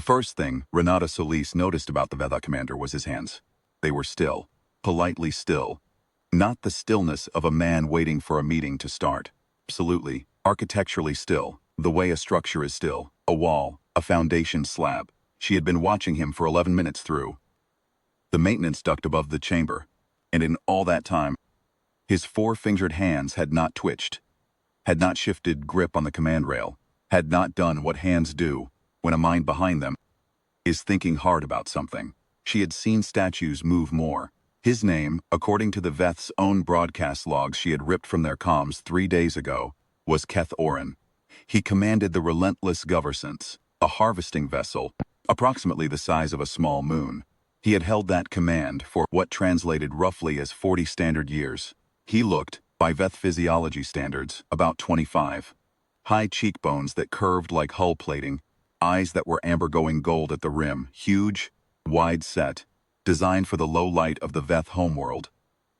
First thing Renata Solis noticed about the Veda commander was his hands. They were still, politely still. Not the stillness of a man waiting for a meeting to start. Absolutely, architecturally still, the way a structure is still, a wall, a foundation slab. She had been watching him for 11 minutes through the maintenance duct above the chamber, and in all that time, his four-fingered hands had not twitched, had not shifted grip on the command rail, had not done what hands do when a mind behind them is thinking hard about something. She had seen statues move more. His name, according to the Veth's own broadcast logs she had ripped from their comms 3 days ago, was Keth Oren. He commanded the relentless Goversance, a harvesting vessel, approximately the size of a small moon. He had held that command for what translated roughly as 40 standard years. He looked, by Veth physiology standards, about 25. High cheekbones that curved like hull plating, eyes that were amber-going gold at the rim, huge, wide-set, designed for the low light of the Veth homeworld,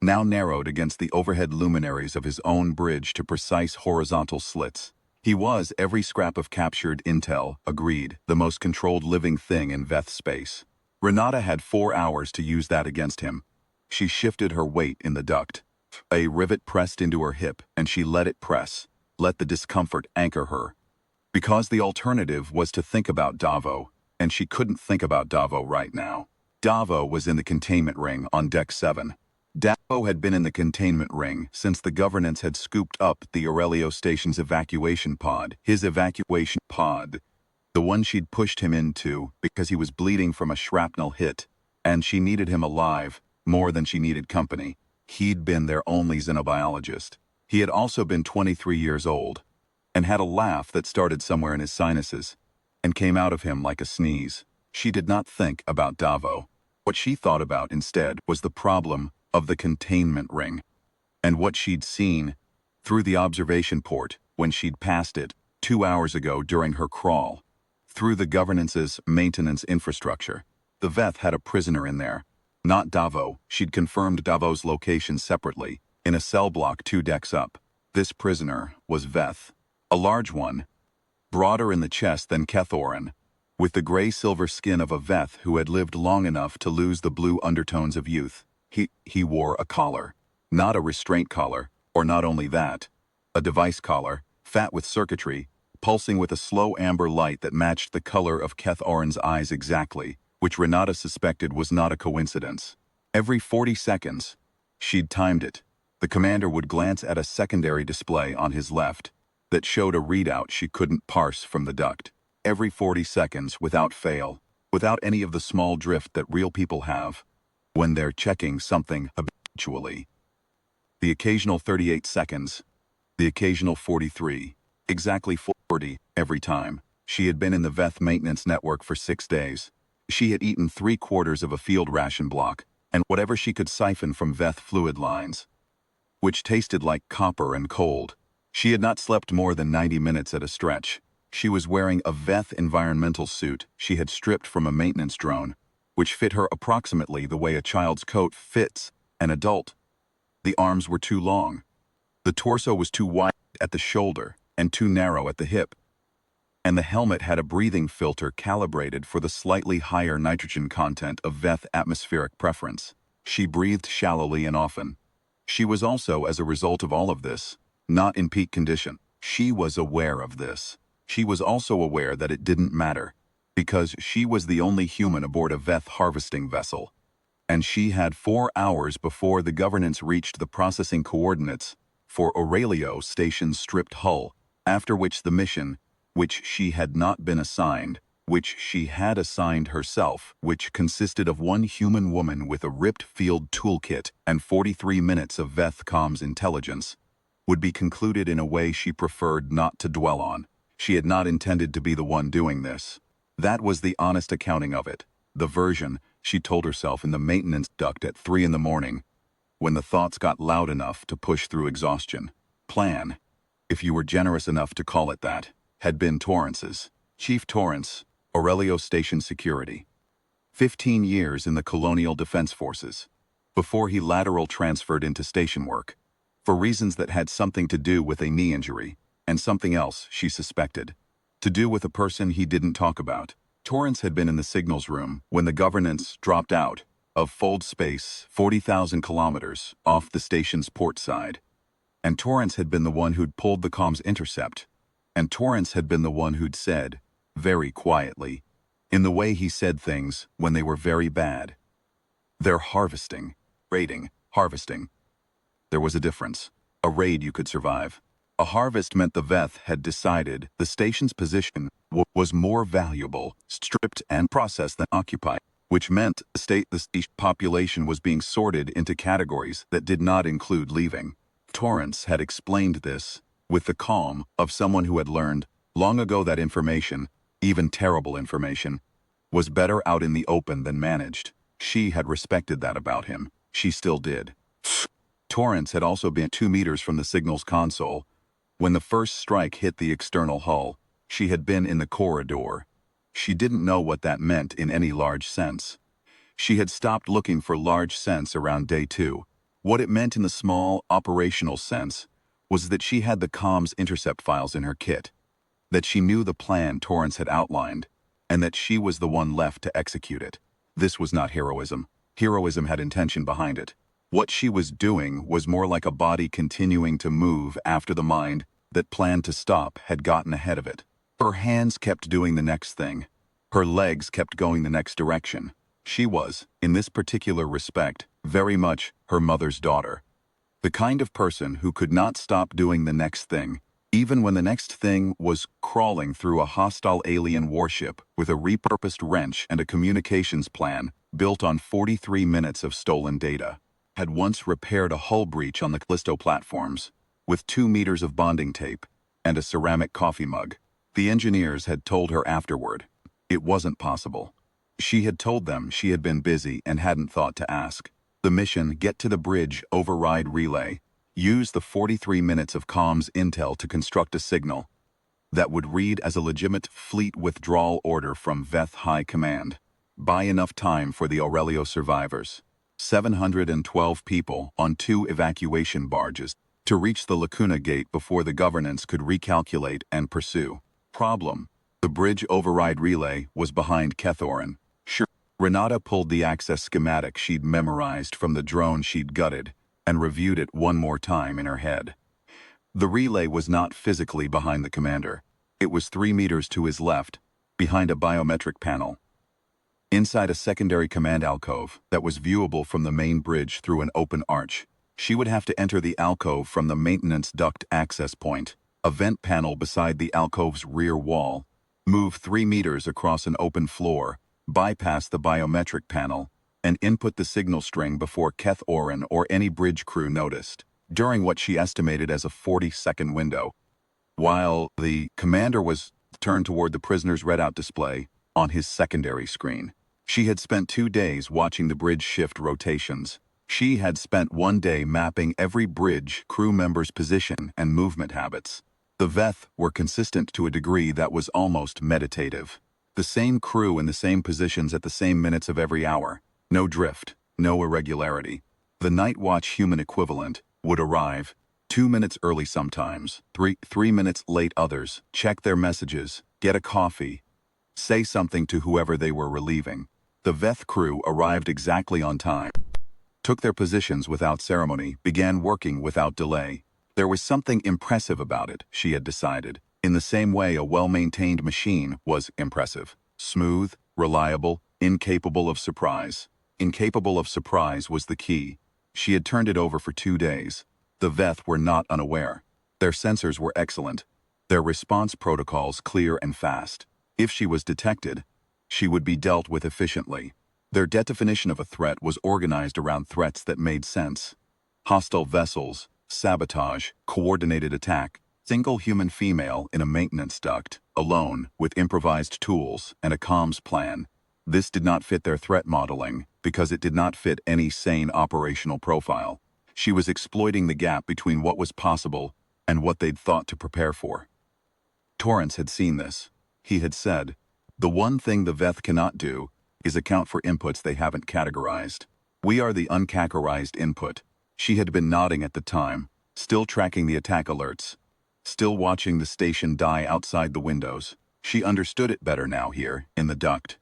now narrowed against the overhead luminaries of his own bridge to precise horizontal slits. He was, every scrap of captured intel agreed, the most controlled living thing in Veth space. Renata had 4 hours to use that against him. She shifted her weight in the duct. A rivet pressed into her hip, and she let it press, let the discomfort anchor her. Because the alternative was to think about Davo, and she couldn't think about Davo right now. Davo was in the containment ring on Deck 7. Davo had been in the containment ring since the governance had scooped up the Aurelio Station's evacuation pod, his evacuation pod, the one she'd pushed him into because he was bleeding from a shrapnel hit, and she needed him alive more than she needed company. He'd been their only xenobiologist. He had also been 23 years old, and had a laugh that started somewhere in his sinuses, and came out of him like a sneeze. She did not think about Davo. What she thought about instead was the problem of the containment ring, and what she'd seen through the observation port when she'd passed it 2 hours ago during her crawl through the governance's maintenance infrastructure. The Veth had a prisoner in there, not Davo. She'd confirmed Davo's location separately, in a cell block 2 decks up. This prisoner was Veth, a large one, broader in the chest than Keth Oren, with the gray-silver skin of a Veth who had lived long enough to lose the blue undertones of youth. He wore a collar, not a restraint collar, or not only that, a device collar, fat with circuitry, pulsing with a slow amber light that matched the color of Keth Oren's eyes exactly, which Renata suspected was not a coincidence. Every 40 seconds, she'd timed it, the commander would glance at a secondary display on his left that showed a readout she couldn't parse from the duct. Every 40 seconds, without fail, without any of the small drift that real people have when they're checking something habitually. The occasional 38 seconds, the occasional 43, exactly 40 every time. She had been in the Veth maintenance network for 6 days. She had eaten 3/4 of a field ration block, and whatever she could siphon from Veth fluid lines, which tasted like copper and cold. She had not slept more than 90 minutes at a stretch. She was wearing a Veth environmental suit she had stripped from a maintenance drone, which fit her approximately the way a child's coat fits an adult. The arms were too long. The torso was too wide at the shoulder and too narrow at the hip. And the helmet had a breathing filter calibrated for the slightly higher nitrogen content of Veth atmospheric preference. She breathed shallowly and often. She was also, as a result of all of this, not in peak condition. She was aware of this. She was also aware that it didn't matter, because she was the only human aboard a Veth harvesting vessel. And she had 4 hours before the governance reached the processing coordinates for Aurelio Station's stripped hull, after which the mission, which she had not been assigned, which she had assigned herself, which consisted of one human woman with a ripped field toolkit and 43 minutes of Veth comms intelligence, would be concluded in a way she preferred not to dwell on. She had not intended to be the one doing this. That was the honest accounting of it, the version she told herself in the maintenance duct at 3 in the morning, when the thoughts got loud enough to push through exhaustion. Plan, if you were generous enough to call it that, had been Torrance's. Chief Torrance, Aurelio Station Security. 15 years in the Colonial Defense Forces, before he lateral transferred into station work, for reasons that had something to do with a knee injury, and something else, she suspected, to do with a person he didn't talk about. Torrance had been in the signals room when the governance dropped out of fold space 40,000 kilometers off the station's port side. And Torrance had been the one who'd pulled the comms intercept. And Torrance had been the one who'd said, very quietly, in the way he said things when they were very bad, "They're harvesting. Raiding. Harvesting." There was a difference. A raid you could survive. A harvest meant the Veth had decided the station's position was more valuable, stripped and processed than occupied, which meant the state population was being sorted into categories that did not include leaving. Torrance had explained this with the calm of someone who had learned long ago that information, even terrible information, was better out in the open than managed. She had respected that about him. She still did. Torrance had also been 2 meters from the signals console. When the first strike hit the external hull, she had been in the corridor. She didn't know what that meant in any large sense. She had stopped looking for large sense around day 2. What it meant in the small, operational sense was that she had the comms intercept files in her kit, that she knew the plan Torrance had outlined, and that she was the one left to execute it. This was not heroism. Heroism had intention behind it. What she was doing was more like a body continuing to move after the mind that planned to stop had gotten ahead of it. Her hands kept doing the next thing. Her legs kept going the next direction. She was, in this particular respect, very much her mother's daughter. The kind of person who could not stop doing the next thing, even when the next thing was crawling through a hostile alien warship with a repurposed wrench and a communications plan built on 43 minutes of stolen data. Had once repaired a hull breach on the Callisto platforms with 2 meters of bonding tape and a ceramic coffee mug. The engineers had told her afterward it wasn't possible. She had told them she had been busy and hadn't thought to ask. The mission, get to the bridge, override relay, use the 43 minutes of comms intel to construct a signal that would read as a legitimate fleet withdrawal order from Veth High Command. Buy enough time for the Aurelio survivors. 712 people on 2 evacuation barges to reach the Lacuna Gate before the governance could recalculate and pursue. Problem: the bridge override relay was behind Kethoran. Sure, Renata pulled the access schematic she'd memorized from the drone she'd gutted and reviewed it one more time in her head. The relay was not physically behind the commander. It was 3 meters to his left, behind a biometric panel, inside a secondary command alcove that was viewable from the main bridge through an open arch. She would have to enter the alcove from the maintenance duct access point, a vent panel beside the alcove's rear wall, move 3 meters across an open floor, bypass the biometric panel, and input the signal string before Keth Oren or any bridge crew noticed, during what she estimated as a 40-second window. While the commander was turned toward the prisoner's readout display on his secondary screen. She had spent 2 days watching the bridge shift rotations. She had spent 1 day mapping every bridge crew member's position and movement habits. The Veth were consistent to a degree that was almost meditative. The same crew in the same positions at the same minutes of every hour. No drift, no irregularity. The night watch human equivalent would arrive 2 minutes early sometimes, 3 minutes late others, check their messages, get a coffee, say something to whoever they were relieving. The Veth crew arrived exactly on time, took their positions without ceremony, began working without delay. There was something impressive about it, she had decided, in the same way a well-maintained machine was impressive. Smooth, reliable, incapable of surprise. Incapable of surprise was the key. She had turned it over for 2 days. The Veth were not unaware. Their sensors were excellent. Their response protocols clear and fast. If she was detected, she would be dealt with efficiently. Their definition of a threat was organized around threats that made sense. Hostile vessels, sabotage, coordinated attack, single human female in a maintenance duct, alone, with improvised tools and a comms plan. This did not fit their threat modeling because it did not fit any sane operational profile. She was exploiting the gap between what was possible and what they'd thought to prepare for. Torrance had seen this. He had said, "The one thing the Veth cannot do is account for inputs they haven't categorized. We are the uncategorized input." She had been nodding at the time, still tracking the attack alerts, still watching the station die outside the windows. She understood it better now here, in the duct.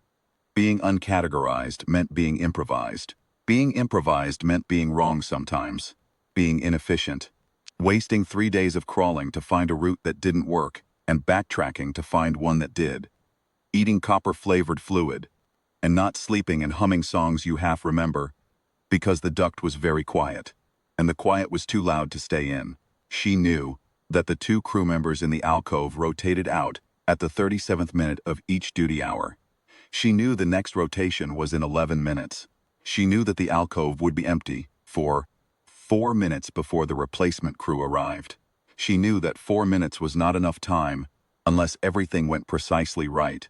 Being uncategorized meant being improvised. Being improvised meant being wrong sometimes. Being inefficient. Wasting 3 days of crawling to find a route that didn't work, and backtracking to find one that did. Eating copper-flavored fluid, and not sleeping and humming songs you half remember, because the duct was very quiet, and the quiet was too loud to stay in. She knew that the 2 crew members in the alcove rotated out at the 37th minute of each duty hour. She knew the next rotation was in 11 minutes. She knew that the alcove would be empty for 4 minutes before the replacement crew arrived. She knew that 4 minutes was not enough time unless everything went precisely right.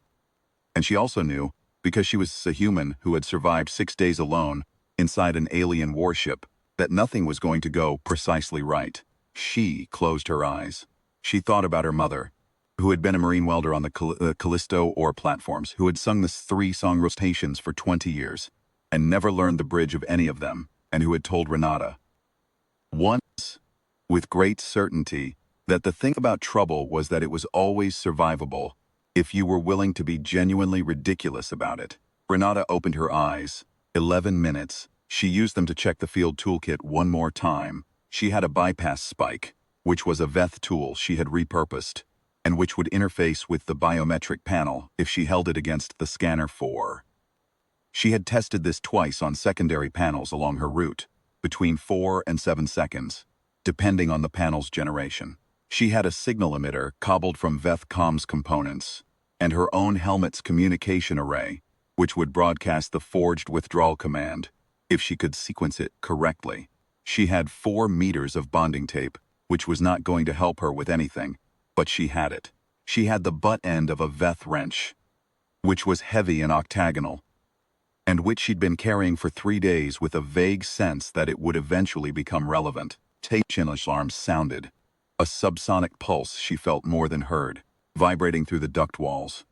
And she also knew, because she was a human who had survived 6 days alone inside an alien warship, that nothing was going to go precisely right. She closed her eyes. She thought about her mother, who had been a marine welder on the Callisto ore platforms, who had sung the 3-song rotations for 20 years, and never learned the bridge of any of them, and who had told Renata once, with great certainty, that the thing about trouble was that it was always survivable if you were willing to be genuinely ridiculous about it. Renata opened her eyes. 11 minutes. She used them to check the field toolkit one more time. She had a bypass spike, which was a Veth tool she had repurposed, and which would interface with the biometric panel if she held it against the scanner 4. She had tested this twice on secondary panels along her route, between 4 and 7 seconds, depending on the panel's generation. She had a signal emitter cobbled from Veth comms components, and her own helmet's communication array, which would broadcast the forged withdrawal command if she could sequence it correctly. She had 4 meters of bonding tape, which was not going to help her with anything, but she had it. She had the butt end of a Veth wrench, which was heavy and octagonal, and which she'd been carrying for 3 days with a vague sense that it would eventually become relevant. Station alarms sounded. A subsonic pulse she felt more than heard, vibrating through the duct walls.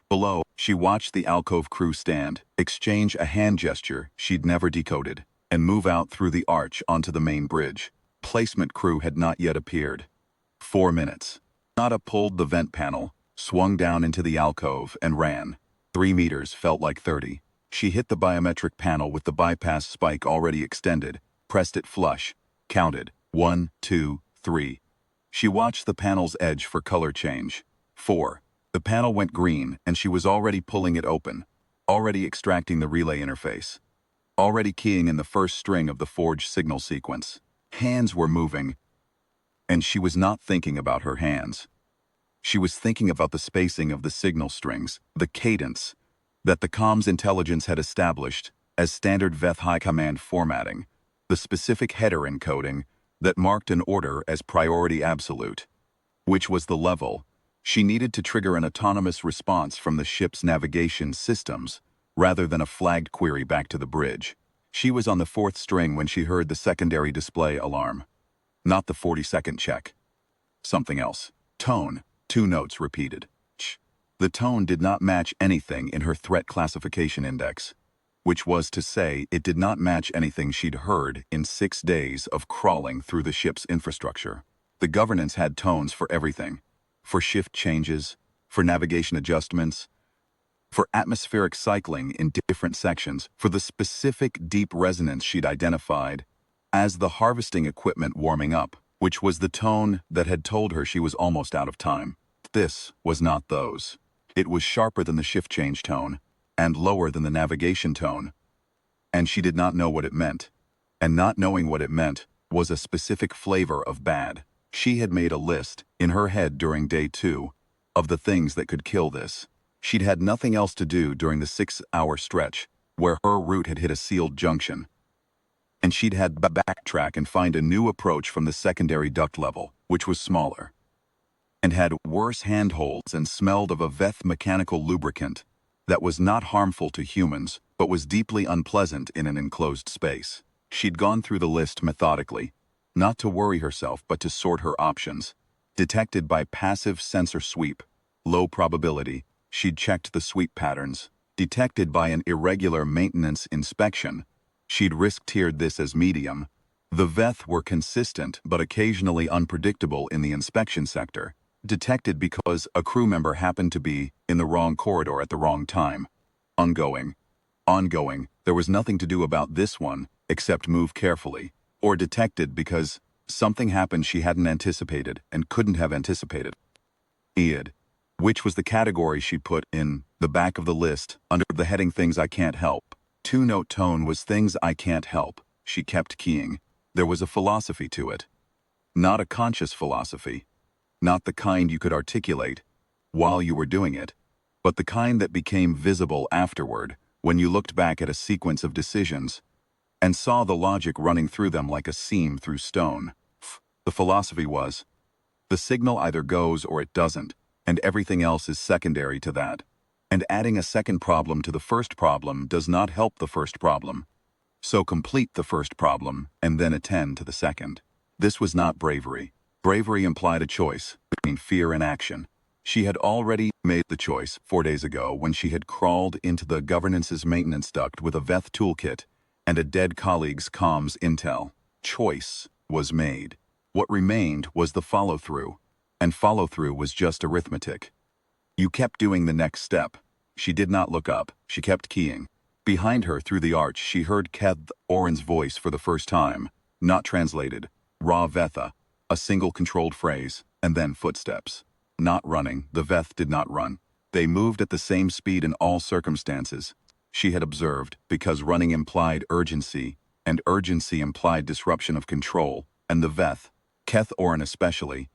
Below, she watched the alcove crew stand, exchange a hand gesture she'd never decoded, and move out through the arch onto the main bridge. Placement crew had not yet appeared. 4 minutes. Nada pulled the vent panel, swung down into the alcove, and ran. 3 meters felt like 30. She hit the biometric panel with the bypass spike already extended, pressed it flush, counted 1, 2, 3. She watched the panel's edge for color change. 4. The panel went green, and she was already pulling it open, already extracting the relay interface, already keying in the first string of the forged signal sequence. Hands were moving, and she was not thinking about her hands. She was thinking about the spacing of the signal strings, the cadence that the comms intelligence had established as standard Veth high command formatting, the specific header encoding that marked an order as priority absolute, which was the level she needed to trigger an autonomous response from the ship's navigation systems, rather than a flagged query back to the bridge. She was on the 4th string when she heard the secondary display alarm. Not the 40-second check. Something else. Tone. 2 notes repeated. The tone did not match anything in her threat classification index, which was to say it did not match anything she'd heard in 6 days of crawling through the ship's infrastructure. The governance had tones for everything. For shift changes, for navigation adjustments, for atmospheric cycling in different sections, for the specific deep resonance she'd identified as the harvesting equipment warming up, which was the tone that had told her she was almost out of time. This was not those. It was sharper than the shift change tone, and lower than the navigation tone, and she did not know what it meant. And not knowing what it meant was a specific flavor of bad. She had made a list, in her head during day 2, of the things that could kill this. She'd had nothing else to do during the 6-hour stretch, where her route had hit a sealed junction. And she'd had to backtrack and find a new approach from the secondary duct level, which was smaller, and had worse handholds and smelled of a Veth mechanical lubricant that was not harmful to humans, but was deeply unpleasant in an enclosed space. She'd gone through the list methodically, not to worry herself but to sort her options. Detected by passive sensor sweep, low probability, she'd checked the sweep patterns. Detected by an irregular maintenance inspection, she'd risk-tiered this as medium. The Veth were consistent but occasionally unpredictable in the inspection sector, Detected because a crew member happened to be in the wrong corridor at the wrong time. Ongoing. Ongoing, there was nothing to do about this one except move carefully. Or detected because something happened she hadn't anticipated and couldn't have anticipated. EID, which was the category she'd put in the back of the list under the heading Things I Can't Help. Two-note tone was Things I Can't Help. She kept keying. There was a philosophy to it. Not a conscious philosophy. Not the kind you could articulate while you were doing it, but the kind that became visible afterward when you looked back at a sequence of decisions and saw the logic running through them like a seam through stone. The philosophy was, the signal either goes or it doesn't, and everything else is secondary to that. And adding a second problem to the first problem does not help the first problem. So complete the first problem and then attend to the second. This was not bravery. Bravery implied a choice between fear and action. She had already made the choice 4 days ago when she had crawled into the governance's maintenance duct with a Veth toolkit and a dead colleague's comms intel. Choice was made. What remained was the follow-through, and follow-through was just arithmetic. You kept doing the next step. She did not look up. She kept keying. Behind her, through the arch, she heard Keth Oren's voice for the first time. Not translated. Raw Vetha. A single controlled phrase, and then footsteps. Not running. The Veth did not run. They moved at the same speed in all circumstances. She had observed, because running implied urgency, and urgency implied disruption of control, and the Veth, Keth Oren especially,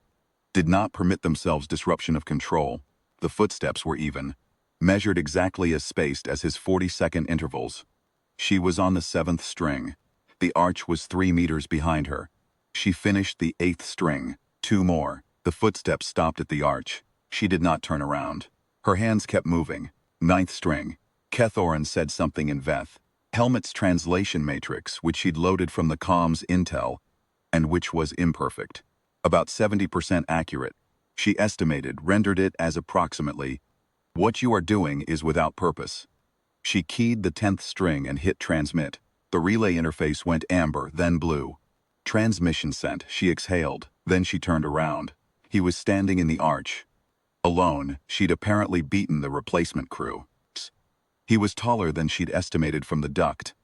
did not permit themselves disruption of control. The footsteps were even, measured exactly as spaced as his 40-second intervals. She was on the 7th string. The arch was 3 meters behind her. She finished the 8th string. 2 more. The footsteps stopped at the arch. She did not turn around. Her hands kept moving. 9th string. Keth Oren said something in Veth. Helmet's translation matrix, which she'd loaded from the comms intel, and which was imperfect. About 70% accurate. She estimated, rendered it as approximately, what you are doing is without purpose. She keyed the 10th string and hit transmit. The relay interface went amber, then blue. Transmission sent. She exhaled. Then she turned around. He was standing in the arch. Alone, she'd apparently beaten the replacement crew. He was taller than she'd estimated from the duct.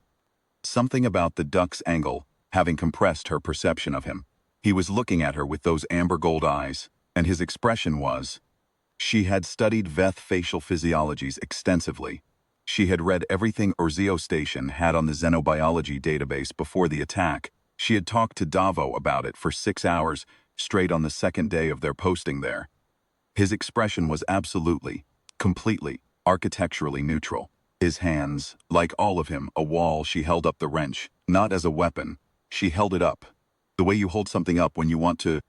Something about the duct's angle, having compressed her perception of him. He was looking at her with those amber gold eyes, and his expression was, she had studied Veth facial physiologies extensively. She had read everything Urzio Station had on the xenobiology database before the attack. She had talked to Davo about it for 6 hours straight on the second day of their posting there. His expression was absolutely, completely, architecturally neutral. His hands, like all of him, a wall. She held up the wrench, not as a weapon. She held it up. The way you hold something up when you want to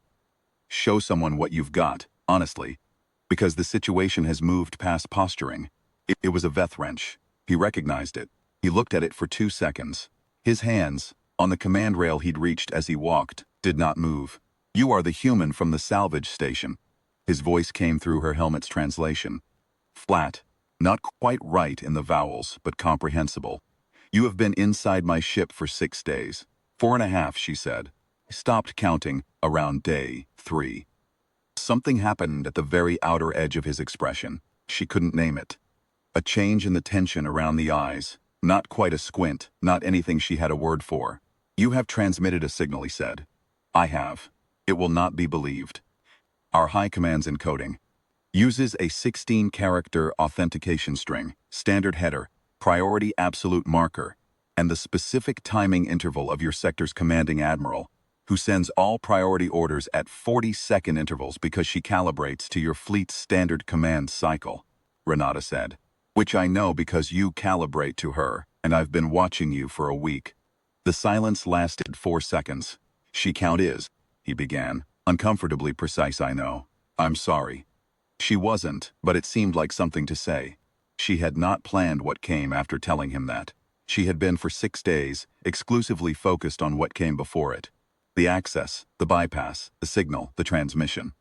show someone what you've got, honestly. Because the situation has moved past posturing. It was a Veth wrench. He recognized it. He looked at it for 2 seconds. His hands, on the command rail he'd reached as he walked, did not move. You are the human from the salvage station. His voice came through her helmet's translation. Flat. Not quite right in the vowels, but comprehensible. You have been inside my ship for 6 days. 4.5, she said. I stopped counting around day 3. Something happened at the very outer edge of his expression. She couldn't name it. A change in the tension around the eyes. Not quite a squint, not anything she had a word for. You have transmitted a signal, he said. I have. It will not be believed. Our High Command's encoding uses a 16-character authentication string, standard header, priority absolute marker, and the specific timing interval of your sector's commanding admiral, who sends all priority orders at 40-second intervals because she calibrates to your fleet's standard command cycle, Renata said. Which I know because you calibrate to her, and I've been watching you for a week. The silence lasted 4 seconds. She count is, he began. Uncomfortably precise, I know. I'm sorry. She wasn't, but it seemed like something to say. She had not planned what came after telling him that. She had been for 6 days exclusively focused on what came before it. The access, the bypass, the signal, the transmission.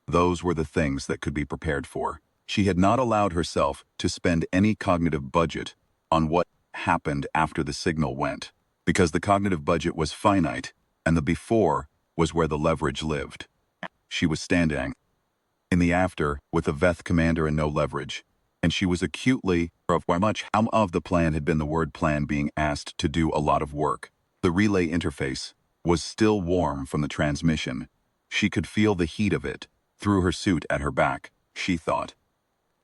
Those were the things that could be prepared for. She had not allowed herself to spend any cognitive budget on what happened after the signal went, because the cognitive budget was finite, and the before was where the leverage lived. She was standing In the after, with the Veth commander and no leverage. And she was acutely aware of how much of the plan had been the word plan being asked to do a lot of work. The relay interface was still warm from the transmission. She could feel the heat of it through her suit at her back, she thought.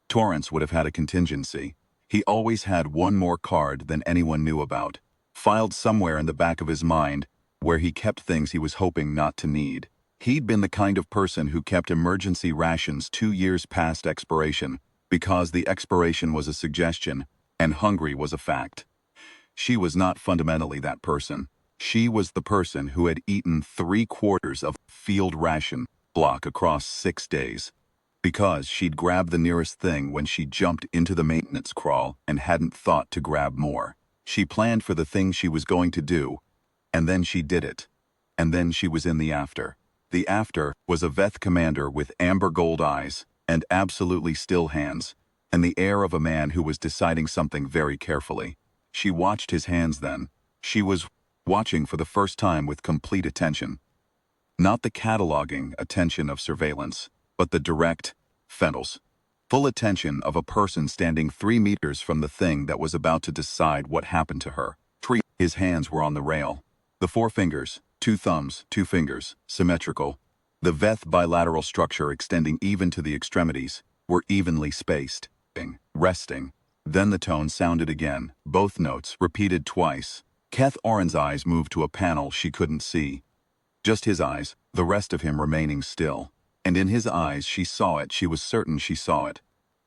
Torrance would have had a contingency. He always had one more card than anyone knew about, filed somewhere in the back of his mind, where he kept things he was hoping not to need. He'd been the kind of person who kept emergency rations 2 years past expiration, because the expiration was a suggestion, and hungry was a fact. She was not fundamentally that person. She was the person who had eaten 3/4 of a field ration block across 6 days. Because she'd grabbed the nearest thing when she jumped into the maintenance crawl and hadn't thought to grab more. She planned for the thing she was going to do, and then she did it. And then she was in the after. The after was a Veth commander with amber gold eyes and absolutely still hands, and the air of a man who was deciding something very carefully. She watched his hands then. She was watching for the first time with complete attention. Not the cataloging attention of surveillance, but the direct, full attention of a person standing 3 meters from the thing that was about to decide what happened to her. His hands were on the rail. The 4 fingers, 2 thumbs, 2 fingers, symmetrical. The Veth bilateral structure extending even to the extremities, were evenly spaced, resting. Then the tone sounded again, both notes repeated twice. Keth Oren's eyes moved to a panel she couldn't see. Just his eyes, the rest of him remaining still. And in his eyes she saw it, she was certain she saw it.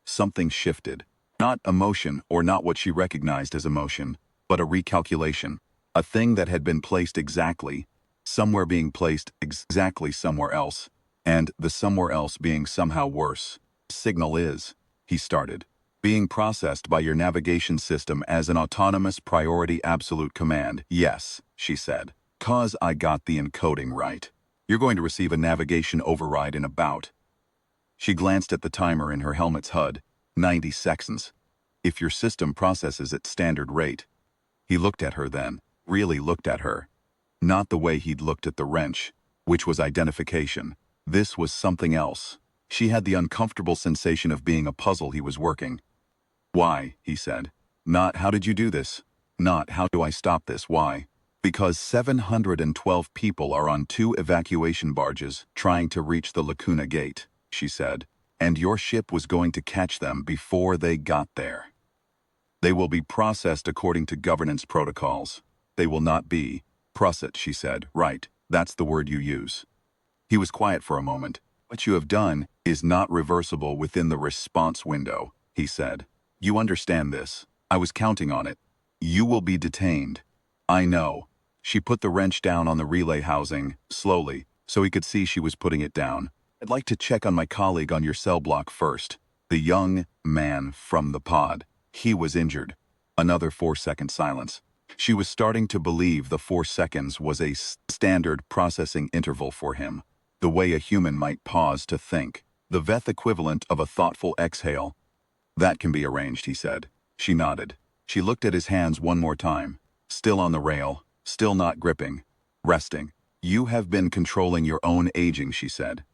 Something shifted. Not emotion or not what she recognized as emotion, but a recalculation. A thing that had been placed exactly, somewhere being placed exactly somewhere else, and the somewhere else being somehow worse. Signal is, he started, being processed by your navigation system as an autonomous priority absolute command. Yes, she said. 'Cause I got the encoding right. You're going to receive a navigation override in about. She glanced at the timer in her helmet's HUD. 90 seconds. If your system processes at standard rate. He looked at her then, really looked at her. Not the way he'd looked at the wrench, which was identification. This was something else. She had the uncomfortable sensation of being a puzzle he was working. Why, he said. Not how did you do this? Not how do I stop this, why? Because 712 people are on 2 evacuation barges trying to reach the Lacuna Gate, she said, and your ship was going to catch them before they got there. They will be processed according to governance protocols. They will not be. Processed, she said. Right, that's the word you use. He was quiet for a moment. What you have done is not reversible within the response window, he said. You understand this. I was counting on it. You will be detained. I know. She put the wrench down on the relay housing, slowly, so he could see she was putting it down. I'd like to check on my colleague on your cell block first. The young man from the pod. He was injured. Another 4-second silence. She was starting to believe the 4 seconds was a standard processing interval for him. The way a human might pause to think. The Veth equivalent of a thoughtful exhale. That can be arranged, he said. She nodded. She looked at his hands one more time. Still on the rail, still not gripping, resting. You have been controlling your own aging, she said.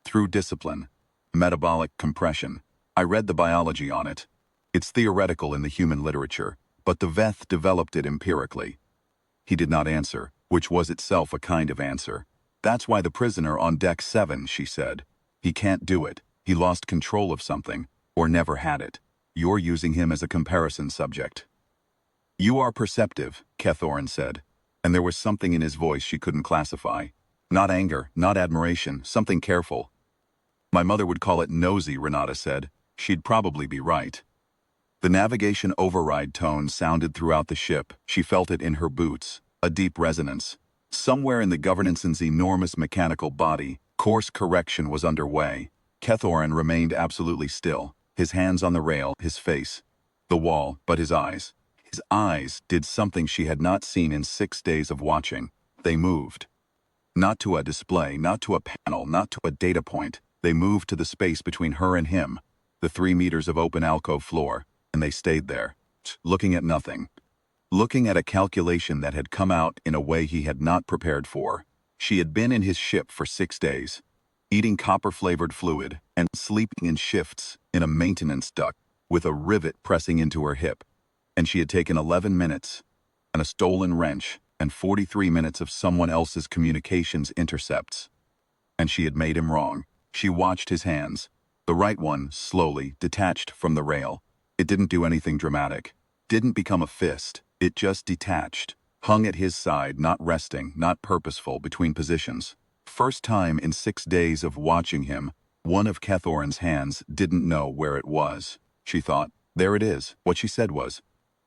Through discipline. Metabolic compression. I read the biology on it. It's theoretical in the human literature, but the Veth developed it empirically. He did not answer, which was itself a kind of answer. That's why the prisoner on deck 7, she said. He can't do it. He lost control of something, or never had it. You're using him as a comparison subject. You are perceptive, Keth Oren said, and there was something in his voice she couldn't classify. Not anger, not admiration, something careful. My mother would call it nosy, Renata said. She'd probably be right. The navigation override tone sounded throughout the ship. She felt it in her boots, a deep resonance. Somewhere in the governance's enormous mechanical body, course correction was underway. Keth Oren remained absolutely still, his hands on the rail, his face, the wall, but his eyes. His eyes did something she had not seen in 6 days of watching. They moved. Not to a display, not to a panel, not to a data point. They moved to the space between her and him, the 3 meters of open alcove floor, and they stayed there, looking at nothing. Looking at a calculation that had come out in a way he had not prepared for. She had been in his ship for 6 days. eating copper-flavored fluid and sleeping in shifts in a maintenance duct with a rivet pressing into her hip. And she had taken 11 minutes and a stolen wrench and 43 minutes of someone else's communications intercepts. And she had made him wrong. She watched his hands. The right one slowly detached from the rail. It didn't do anything dramatic. Didn't become a fist. It just detached. Hung at his side, not resting, not purposeful, between positions. First time in 6 days of watching him, one of Kethoran's hands didn't know where it was. She thought, there it is. What she said was,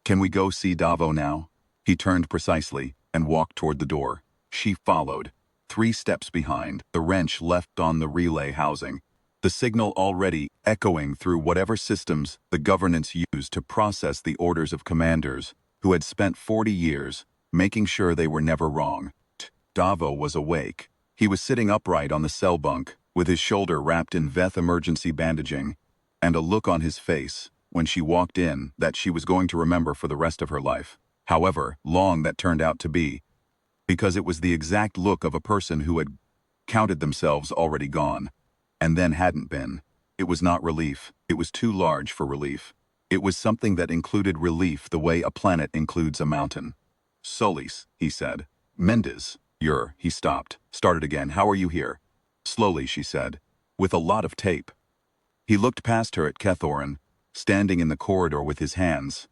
"Can we go see Davo now?" He turned precisely and walked toward the door. She followed. 3 steps behind, the wrench left on the relay housing. The signal already echoing through whatever systems the governance used to process the orders of commanders who had spent 40 years making sure they were never wrong. Davo was awake. He was sitting upright on the cell bunk, with his shoulder wrapped in Veth emergency bandaging, and a look on his face, when she walked in, that she was going to remember for the rest of her life. However long that turned out to be, because it was the exact look of a person who had counted themselves already gone, and then hadn't been. It was not relief. It was too large for relief. It was something that included relief the way a planet includes a mountain. "Solis," he said. "Mendes, he stopped, started again. "How are you here?" "Slowly," she said, "with a lot of tape." He looked past her at Kethoran, standing in the corridor with his hands.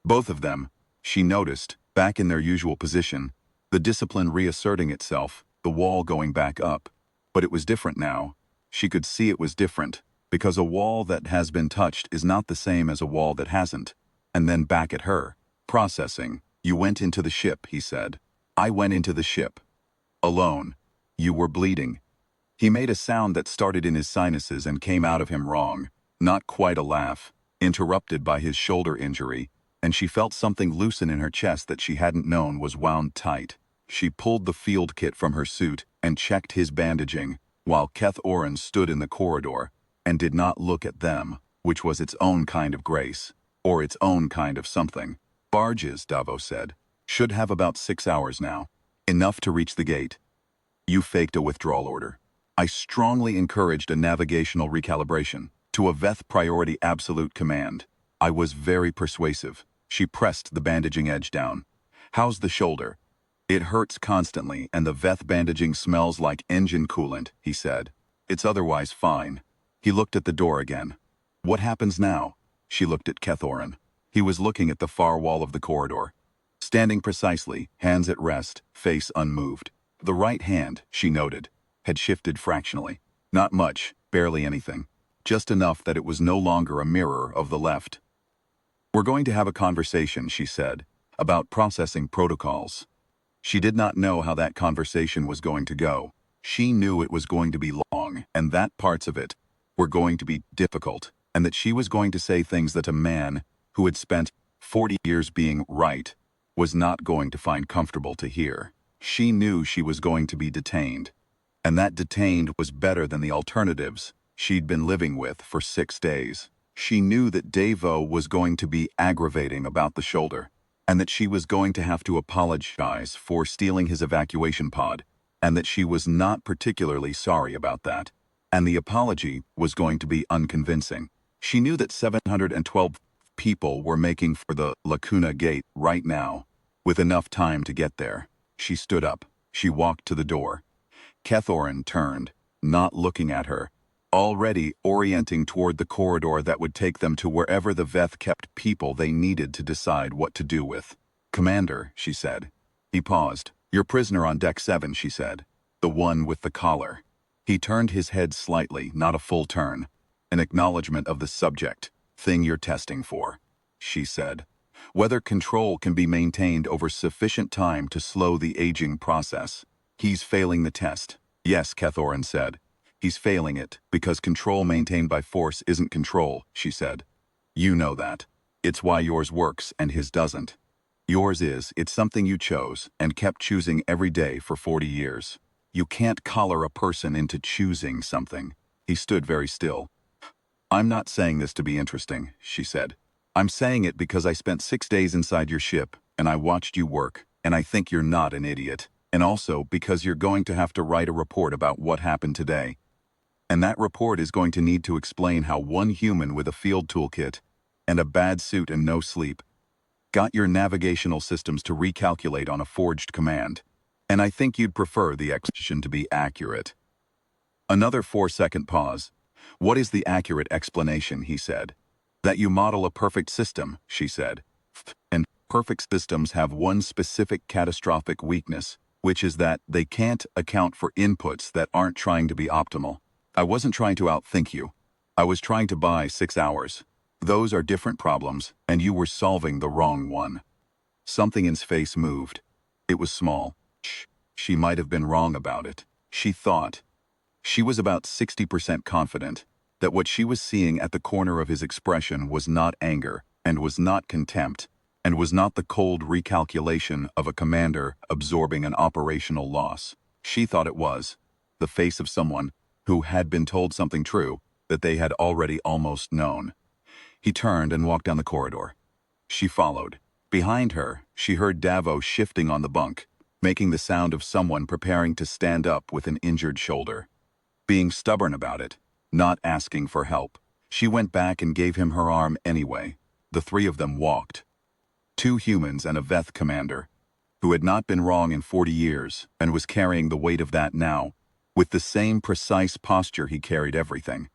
Both of them, she noticed, back in their usual position, the discipline reasserting itself, the wall going back up. But it was different now. She could see it was different, because a wall that has been touched is not the same as a wall that hasn't. And then back at her. Processing. "You went into the ship," he said. "I went into the ship. Alone. You were bleeding." He made a sound that started in his sinuses and came out of him wrong. Not quite a laugh, interrupted by his shoulder injury, and she felt something loosen in her chest that she hadn't known was wound tight. She pulled the field kit from her suit and checked his bandaging, while Kethoran stood in the corridor and did not look at them, which was its own kind of grace, or its own kind of something. "Barges," Davo said. "Should have about 6 hours now. Enough to reach the gate." "You faked a withdrawal order." "I strongly encouraged a navigational recalibration to a Veth priority absolute command. I was very persuasive." She pressed the bandaging edge down. "How's the shoulder?" "It hurts constantly and the Veth bandaging smells like engine coolant," he said. "It's otherwise fine." He looked at the door again. "What happens now?" She looked at Kethoran. He was looking at the far wall of the corridor. Standing precisely, hands at rest, face unmoved. The right hand, she noted, had shifted fractionally. Not much, barely anything. Just enough that it was no longer a mirror of the left. "We're going to have a conversation," she said, "about processing protocols." She did not know how that conversation was going to go. She knew it was going to be long, and that parts of it were going to be difficult, and that she was going to say things that a man who had spent 40 years being right was not going to find comfortable to hear. She knew she was going to be detained, and that detained was better than the alternatives she'd been living with for 6 days. She knew that Davo was going to be aggravating about the shoulder, and that she was going to have to apologize for stealing his evacuation pod, and that she was not particularly sorry about that, and the apology was going to be unconvincing. She knew that 712 people were making for the Lacuna Gate right now, with enough time to get there. She stood up. She walked to the door. Kethoran turned, not looking at her, already orienting toward the corridor that would take them to wherever the Veth kept people they needed to decide what to do with. "Commander," she said. He paused. "Your prisoner on deck 7, she said. "The one with the collar." He turned his head slightly, not a full turn. "An acknowledgement of the subject. Thing you're testing for," she said. "Whether control can be maintained over sufficient time to slow the aging process." "He's failing the test." "Yes," Kethoran said. "He's failing it because control maintained by force isn't control," she said. "You know that. It's why yours works and his doesn't. Yours is, it's something you chose and kept choosing every day for 40 years. You can't collar a person into choosing something." He stood very still. "I'm not saying this to be interesting," she said. "I'm saying it because I spent 6 days inside your ship, and I watched you work, and I think you're not an idiot. And also because you're going to have to write a report about what happened today." And that report is going to need to explain how one human with a field toolkit and a bad suit and no sleep got your navigational systems to recalculate on a forged command. And I think you'd prefer the explanation to be accurate. Another 4-second pause. What is the accurate explanation, he said. That you model a perfect system, she said. And perfect systems have one specific catastrophic weakness, which is that they can't account for inputs that aren't trying to be optimal. I wasn't trying to outthink you. I was trying to buy 6 hours. Those are different problems, and you were solving the wrong one. Something in his face moved. It was small. She might have been wrong about it. She thought. She was about 60% confident that what she was seeing at the corner of his expression was not anger, and was not contempt, and was not the cold recalculation of a commander absorbing an operational loss. She thought it was the face of someone who had been told something true that they had already almost known. He turned and walked down the corridor. She followed. Behind her, she heard Davos shifting on the bunk, making the sound of someone preparing to stand up with an injured shoulder. Being stubborn about it, not asking for help, she went back and gave him her arm anyway. The three of them walked. 2 humans and a Veth commander, who had not been wrong in 40 years and was carrying the weight of that now, with the same precise posture he carried everything,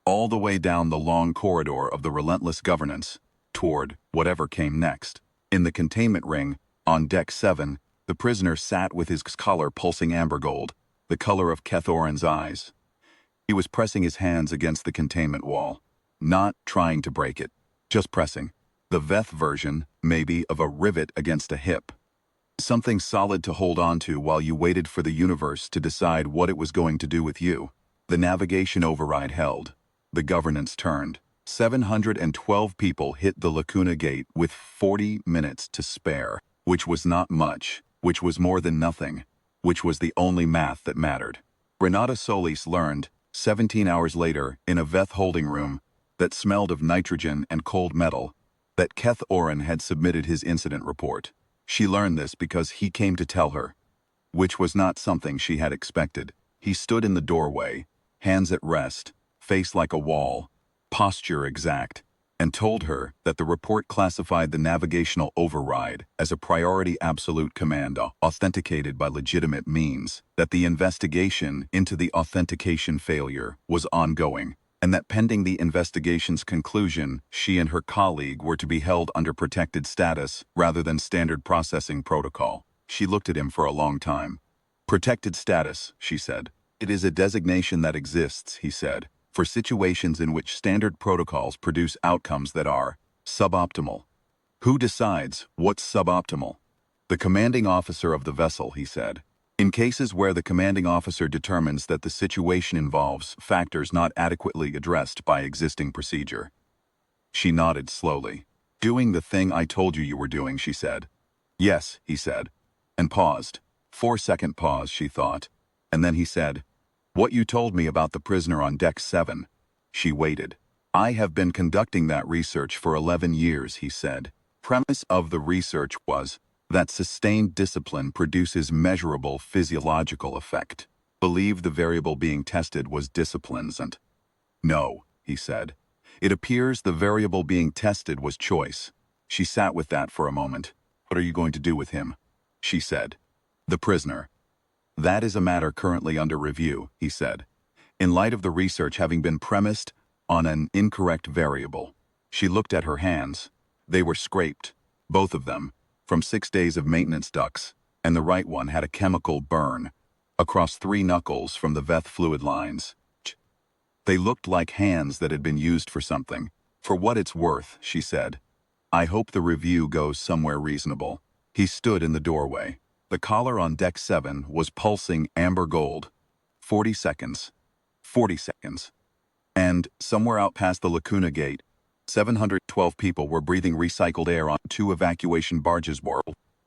all the way down the long corridor of the relentless governance, toward whatever came next. In the containment ring, on deck 7, the prisoner sat with his collar pulsing amber gold, the color of Keth Oren's eyes. He was pressing his hands against the containment wall, not trying to break it, just pressing. The Veth version, maybe, of a rivet against a hip. Something solid to hold on to while you waited for the universe to decide what it was going to do with you. The navigation override held. The governance turned. 712 people hit the Lacuna Gate with 40 minutes to spare, which was not much, which was more than nothing, which was the only math that mattered. Renata Solis learned, 17 hours later, in a Veth holding room that smelled of nitrogen and cold metal, that Keth Oren had submitted his incident report. She learned this because he came to tell her, which was not something she had expected. He stood in the doorway, hands at rest, face like a wall, posture exact, and told her that the report classified the navigational override as a priority absolute command authenticated by legitimate means, that the investigation into the authentication failure was ongoing, and that pending the investigation's conclusion, she and her colleague were to be held under protected status rather than standard processing protocol. She looked at him for a long time. Protected status, she said. It is a designation that exists, he said, for situations in which standard protocols produce outcomes that are suboptimal. Who decides what's suboptimal? The commanding officer of the vessel, he said. In cases where the commanding officer determines that the situation involves factors not adequately addressed by existing procedure. She nodded slowly. Doing the thing I told you were doing, she said. Yes, he said, and paused. 4-second pause, she thought. And then he said, what you told me about the prisoner on deck 7. She waited. I have been conducting that research for 11 years, he said. Premise of the research was that sustained discipline produces measurable physiological effect. Believe the variable being tested was disciplines and... No, he said. It appears the variable being tested was choice. She sat with that for a moment. What are you going to do with him? She said. The prisoner. That is a matter currently under review, he said. In light of the research having been premised on an incorrect variable. She looked at her hands. They were scraped, both of them, from 6 days of maintenance ducts, and the right one had a chemical burn across 3 knuckles from the Veth fluid lines. They looked like hands that had been used for something. For what it's worth, she said. I hope the review goes somewhere reasonable. He stood in the doorway. The collar on deck 7 was pulsing amber gold. 40 seconds. 40 seconds. And, somewhere out past the Lacuna Gate, 712 people were breathing recycled air on 2 evacuation barges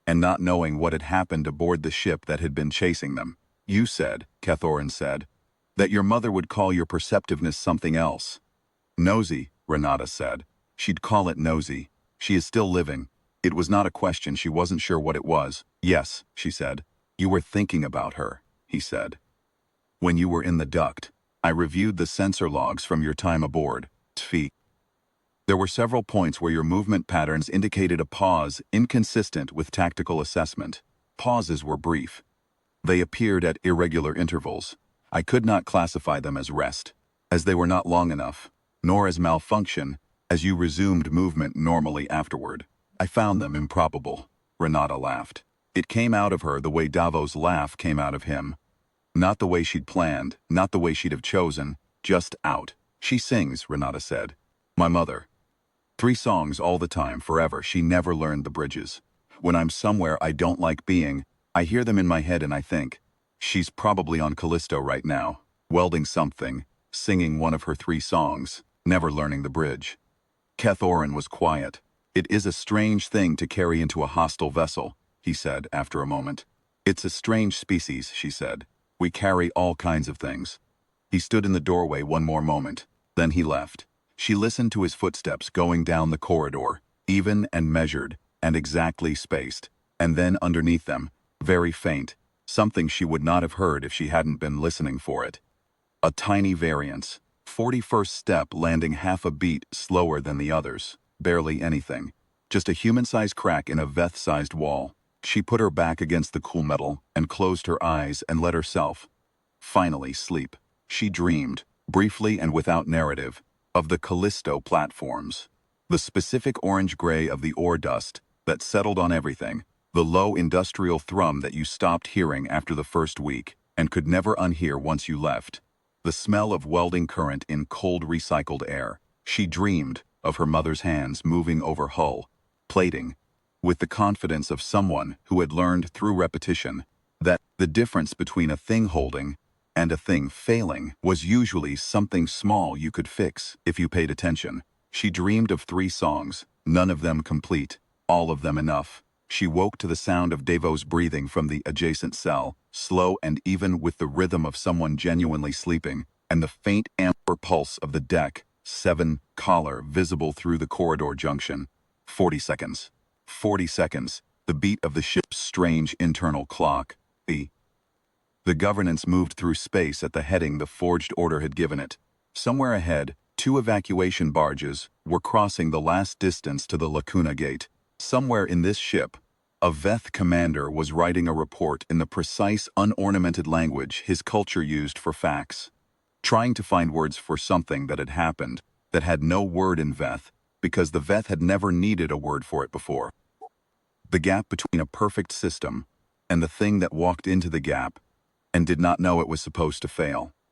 and not knowing what had happened aboard the ship that had been chasing them. You said, Keth Oren said, that your mother would call your perceptiveness something else. Nosy, Renata said. She'd call it nosy. She is still living. It was not a question, she wasn't sure what it was. Yes, she said. You were thinking about her, he said. When you were in the duct. I reviewed the sensor logs from your time aboard, TFI. There were several points where your movement patterns indicated a pause inconsistent with tactical assessment. Pauses were brief. They appeared at irregular intervals. I could not classify them as rest, as they were not long enough, nor as malfunction, as you resumed movement normally afterward. I found them improbable. Renata laughed. It came out of her the way Davos' laugh came out of him. Not the way she'd planned, not the way she'd have chosen, just out. She sings, Renata said. My mother. 3 songs all the time, forever. She never learned the bridges. When I'm somewhere I don't like being, I hear them in my head and I think, she's probably on Callisto right now, welding something, singing one of her 3 songs, never learning the bridge. Keth Oren was quiet. It is a strange thing to carry into a hostile vessel, he said after a moment. It's a strange species, she said. We carry all kinds of things. He stood in the doorway one more moment. Then he left. She listened to his footsteps going down the corridor, even and measured, and exactly spaced. And then underneath them, very faint, something she would not have heard if she hadn't been listening for it. A tiny variance. 41st step landing half a beat slower than the others. Barely anything. Just a human-sized crack in a Veth-sized wall. She put her back against the cool metal and closed her eyes and let herself finally sleep. She dreamed, briefly and without narrative, of the Callisto platforms. The specific orange-gray of the ore dust that settled on everything. The low industrial thrum that you stopped hearing after the first week and could never unhear once you left. The smell of welding current in cold recycled air. She dreamed of her mother's hands moving over hull, plating, with the confidence of someone who had learned through repetition that the difference between a thing holding and a thing failing was usually something small you could fix if you paid attention. She dreamed of 3 songs, none of them complete, all of them enough. She woke to the sound of Davos breathing from the adjacent cell, slow and even with the rhythm of someone genuinely sleeping, and the faint amber pulse of the deck, 7 collar visible through the corridor junction. 40 seconds. 40 seconds, the beat of the ship's strange internal clock. The governance moved through space at the heading the forged order had given it. Somewhere ahead, 2 evacuation barges were crossing the last distance to the Lacuna Gate. Somewhere in this ship, a Veth commander was writing a report in the precise, unornamented language his culture used for facts, trying to find words for something that had happened that had no word in Veth, because the Veth had never needed a word for it before. The gap between a perfect system and the thing that walked into the gap and did not know it was supposed to fail.